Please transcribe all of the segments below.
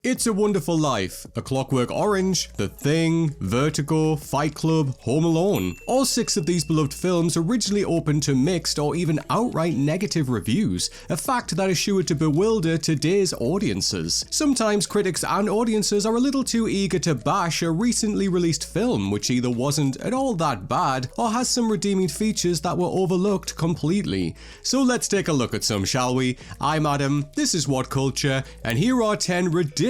It's a Wonderful Life, A Clockwork Orange, The Thing, Vertigo, Fight Club, Home Alone. All 6 of these beloved films originally opened to mixed or even outright negative reviews, a fact that is sure to bewilder today's audiences. Sometimes critics and audiences are a little too eager to bash a recently released film which either wasn't at all that bad or has some redeeming features that were overlooked completely. So let's take a look at some, shall we? I'm Adam, this is What Culture, and here are 10 ridiculously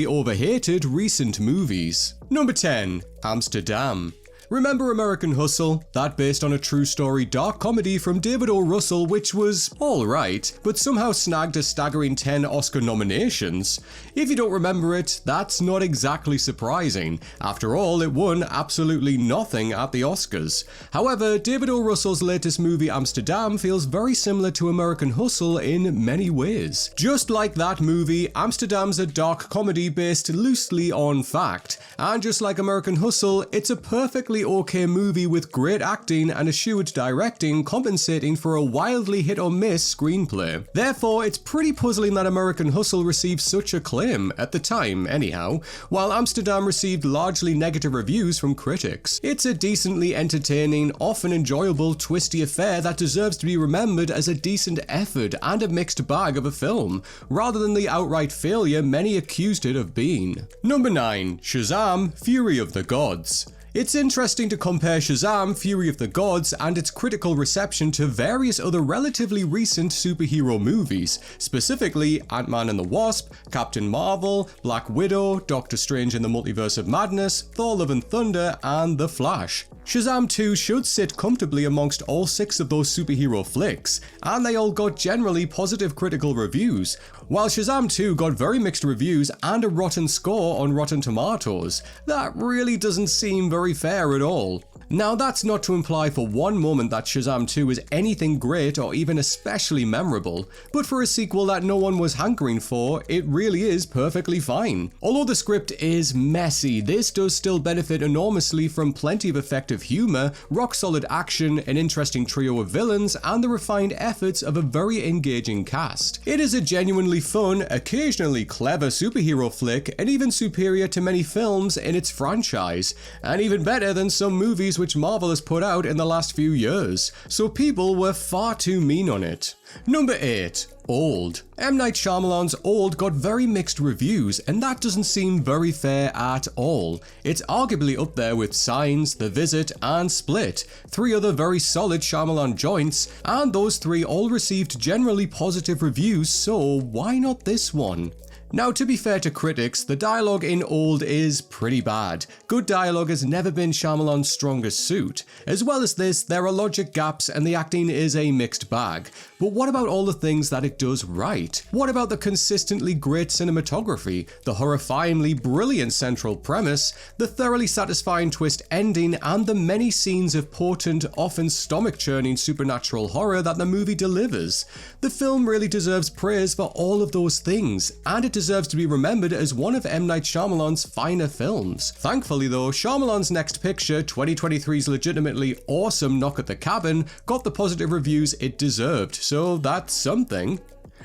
overhated recent movies. Number 10. Amsterdam. Remember American Hustle? That based on a true story dark comedy from David O. Russell which was alright, but somehow snagged a staggering 10 Oscar nominations. If you don't remember it, that's not exactly surprising. After all, it won absolutely nothing at the Oscars. However, David O. Russell's latest movie Amsterdam feels very similar to American Hustle in many ways. Just like that movie, Amsterdam's a dark comedy based loosely on fact, and just like American Hustle, it's a perfectly okay movie with great acting and assured directing compensating for a wildly hit or miss screenplay. Therefore, it's pretty puzzling that American Hustle received such acclaim, at the time anyhow, while Amsterdam received largely negative reviews from critics. It's a decently entertaining, often enjoyable, twisty affair that deserves to be remembered as a decent effort and a mixed bag of a film, rather than the outright failure many accused it of being. Number 9. Shazam! Fury of the Gods. It's interesting to compare Shazam! Fury of the Gods and its critical reception to various other relatively recent superhero movies, specifically Ant-Man and the Wasp, Captain Marvel, Black Widow, Doctor Strange in the Multiverse of Madness, Thor: Love and Thunder, and The Flash. Shazam 2 should sit comfortably amongst all 6 of those superhero flicks, and they all got generally positive critical reviews, while Shazam 2 got very mixed reviews and a rotten score on Rotten Tomatoes. That really doesn't seem very fair at all. Now that's not to imply for one moment that Shazam 2 is anything great or even especially memorable, but for a sequel that no one was hankering for, it really is perfectly fine. Although the script is messy, this does still benefit enormously from plenty of effective humor, rock-solid action, an interesting trio of villains, and the refined efforts of a very engaging cast. It is a genuinely fun, occasionally clever superhero flick, and even superior to many films in its franchise, and even better than some movies which Marvel has put out in the last few years, so people were far too mean on it. Number 8. Old. M. Night Shyamalan's Old got very mixed reviews, and that doesn't seem very fair at all. It's arguably up there with Signs, The Visit, and Split, 3 other very solid Shyamalan joints, and those 3 all received generally positive reviews, so why not this one? Now, to be fair to critics, the dialogue in Old is pretty bad. Good dialogue has never been Shyamalan's strongest suit. As well as this, there are logic gaps and the acting is a mixed bag. But what about all the things that it does right? What about the consistently great cinematography, the horrifyingly brilliant central premise, the thoroughly satisfying twist ending, and the many scenes of potent, often stomach-churning supernatural horror that the movie delivers? The film really deserves praise for all of those things, and it deserves to be remembered as one of M. Night Shyamalan's finer films. Thankfully though, Shyamalan's next picture, 2023's legitimately awesome Knock at the Cabin, got the positive reviews it deserved, so that's something.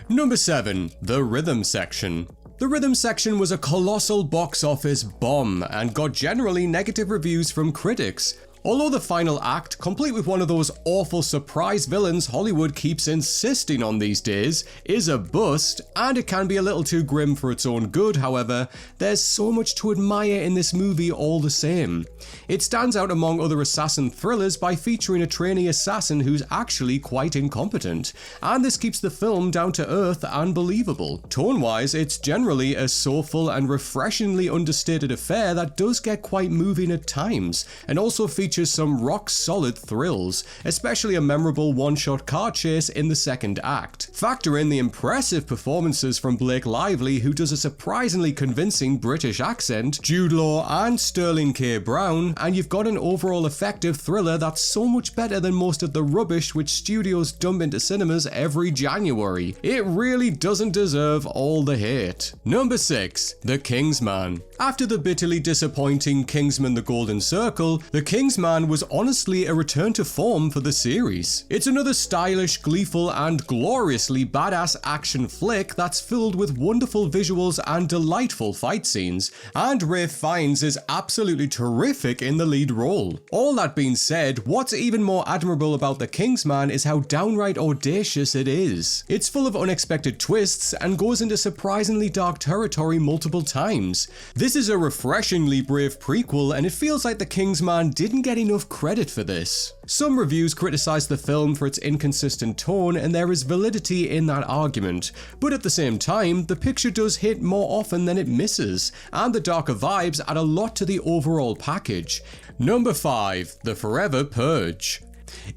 Number 7. The Rhythm Section. The Rhythm Section was a colossal box office bomb and got generally negative reviews from critics. Although the final act, complete with one of those awful surprise villains Hollywood keeps insisting on these days, is a bust, and it can be a little too grim for its own good, however, there's so much to admire in this movie all the same. It stands out among other assassin thrillers by featuring a trainee assassin who's actually quite incompetent, and this keeps the film down to earth and believable. Tone-wise, it's generally a soulful and refreshingly understated affair that does get quite moving at times, and also features some rock-solid thrills, especially a memorable one-shot car chase in the second act. Factor in the impressive performances from Blake Lively, who does a surprisingly convincing British accent, Jude Law and Sterling K. Brown, and you've got an overall effective thriller that's so much better than most of the rubbish which studios dump into cinemas every January. It really doesn't deserve all the hate. Number 6. The Kingsman. After the bitterly disappointing Kingsman: The Golden Circle, The Kingsman was honestly a return to form for the series. It's another stylish, gleeful, and gloriously badass action flick that's filled with wonderful visuals and delightful fight scenes, and Ralph Fiennes is absolutely terrific in the lead role. All that being said, what's even more admirable about The Kingsman is how downright audacious it is. It's full of unexpected twists and goes into surprisingly dark territory multiple times. This is a refreshingly brave prequel, and it feels like The Kingsman didn't get enough credit for this. Some reviews criticize the film for its inconsistent tone, and there is validity in that argument, but at the same time, the picture does hit more often than it misses, and the darker vibes add a lot to the overall package. Number 5. The Forever Purge.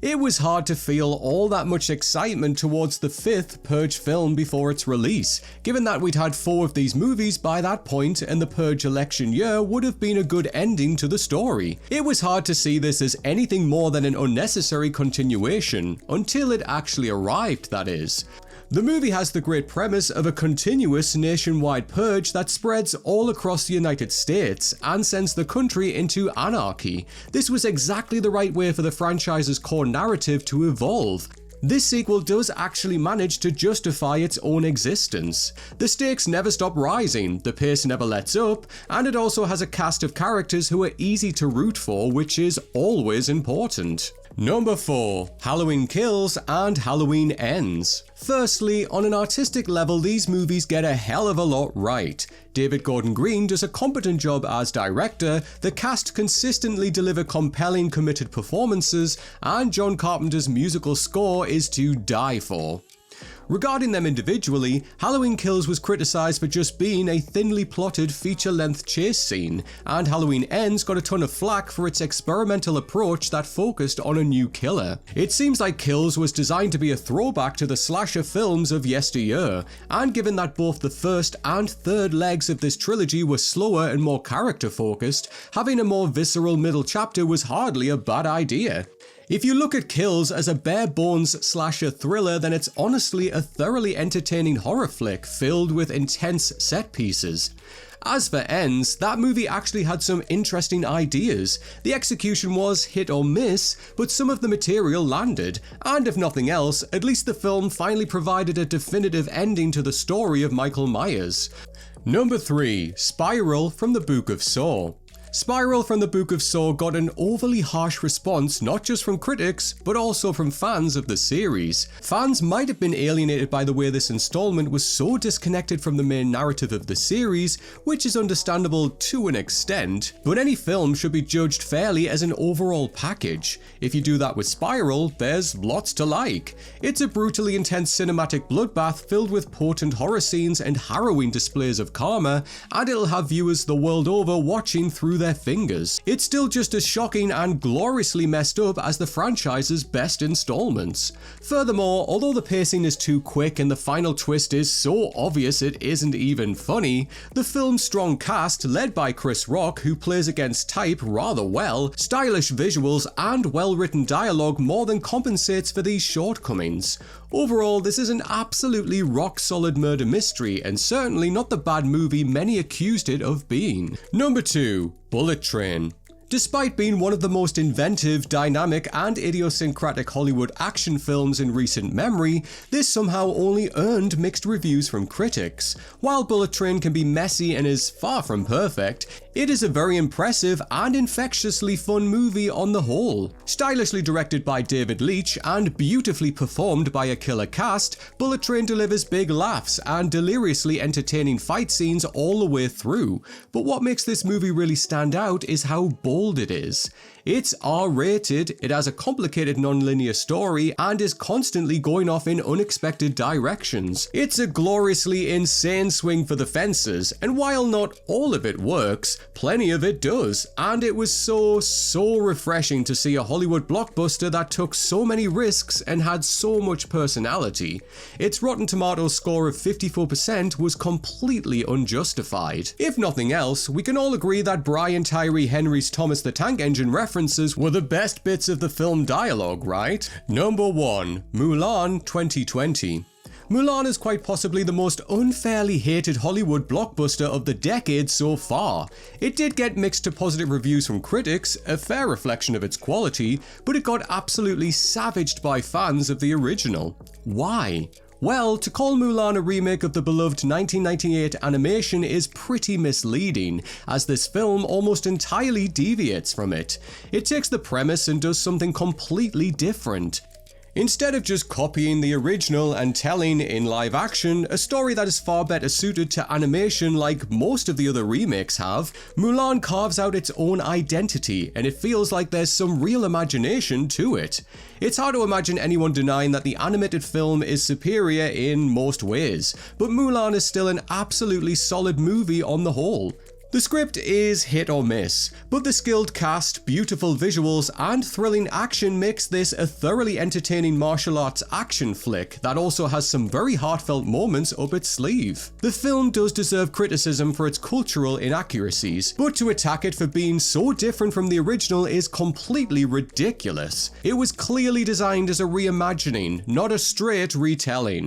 It was hard to feel all that much excitement towards the 5th Purge film before its release, given that we'd had 4 of these movies by that point and the Purge election year would have been a good ending to the story. It was hard to see this as anything more than an unnecessary continuation, until it actually arrived, that is. The movie has the great premise of a continuous nationwide purge that spreads all across the United States and sends the country into anarchy. This was exactly the right way for the franchise's core narrative to evolve. This sequel does actually manage to justify its own existence. The stakes never stop rising, the pace never lets up, and it also has a cast of characters who are easy to root for, which is always important. Number 4. Halloween Kills and Halloween Ends. Firstly, on an artistic level, these movies get a hell of a lot right. David Gordon Green does a competent job as director, the cast consistently deliver compelling, committed performances, and John Carpenter's musical score is to die for. Regarding them individually, Halloween Kills was criticized for just being a thinly plotted feature-length chase scene, and Halloween Ends got a ton of flack for its experimental approach that focused on a new killer. It seems like Kills was designed to be a throwback to the slasher films of yesteryear, and given that both the first and third legs of this trilogy were slower and more character-focused, having a more visceral middle chapter was hardly a bad idea. If you look at Kills as a bare-bones slasher thriller, then it's honestly a thoroughly entertaining horror flick filled with intense set pieces. As for Ends, that movie actually had some interesting ideas. The execution was hit or miss, but some of the material landed, and if nothing else, at least the film finally provided a definitive ending to the story of Michael Myers. Number 3. Spiral from the Book of Saw. Spiral from the Book of Saw got an overly harsh response not just from critics, but also from fans of the series. Fans might have been alienated by the way this installment was so disconnected from the main narrative of the series, which is understandable to an extent, but any film should be judged fairly as an overall package. If you do that with Spiral, there's lots to like. It's a brutally intense cinematic bloodbath filled with potent horror scenes and harrowing displays of karma, and it'll have viewers the world over watching through their fingers. It's still just as shocking and gloriously messed up as the franchise's best installments. Furthermore, although the pacing is too quick and the final twist is so obvious it isn't even funny, the film's strong cast, led by Chris Rock, who plays against type rather well, stylish visuals, and well-written dialogue more than compensates for these shortcomings. Overall, this is an absolutely rock-solid murder mystery, and certainly not the bad movie many accused it of being. Number 2. Bullet Train. Despite being one of the most inventive, dynamic, and idiosyncratic Hollywood action films in recent memory, this somehow only earned mixed reviews from critics. While Bullet Train can be messy and is far from perfect, it is a very impressive and infectiously fun movie on the whole. Stylishly directed by David Leitch and beautifully performed by a killer cast, Bullet Train delivers big laughs and deliriously entertaining fight scenes all the way through. But what makes this movie really stand out is how bold it is. It's R-rated, it has a complicated non-linear story, and is constantly going off in unexpected directions. It's a gloriously insane swing for the fences, and while not all of it works, plenty of it does, and it was so refreshing to see a Hollywood blockbuster that took so many risks and had so much personality. Its Rotten Tomatoes score of 54% was completely unjustified. If nothing else, we can all agree that Brian Tyree Henry's Thomas the Tank Engine references were the best bits of the film dialogue, right? Number 1. Mulan 2020. Mulan is quite possibly the most unfairly hated Hollywood blockbuster of the decade so far. It did get mixed to positive reviews from critics, a fair reflection of its quality, but it got absolutely savaged by fans of the original. Why? Well, to call Mulan a remake of the beloved 1998 animation is pretty misleading, as this film almost entirely deviates from it. It takes the premise and does something completely different. Instead of just copying the original and telling, in live action, a story that is far better suited to animation like most of the other remakes have, Mulan carves out its own identity, and it feels like there's some real imagination to it. It's hard to imagine anyone denying that the animated film is superior in most ways, but Mulan is still an absolutely solid movie on the whole. The script is hit or miss, but the skilled cast, beautiful visuals, and thrilling action makes this a thoroughly entertaining martial arts action flick that also has some very heartfelt moments up its sleeve. The film does deserve criticism for its cultural inaccuracies, but to attack it for being so different from the original is completely ridiculous. It was clearly designed as a reimagining, not a straight retelling.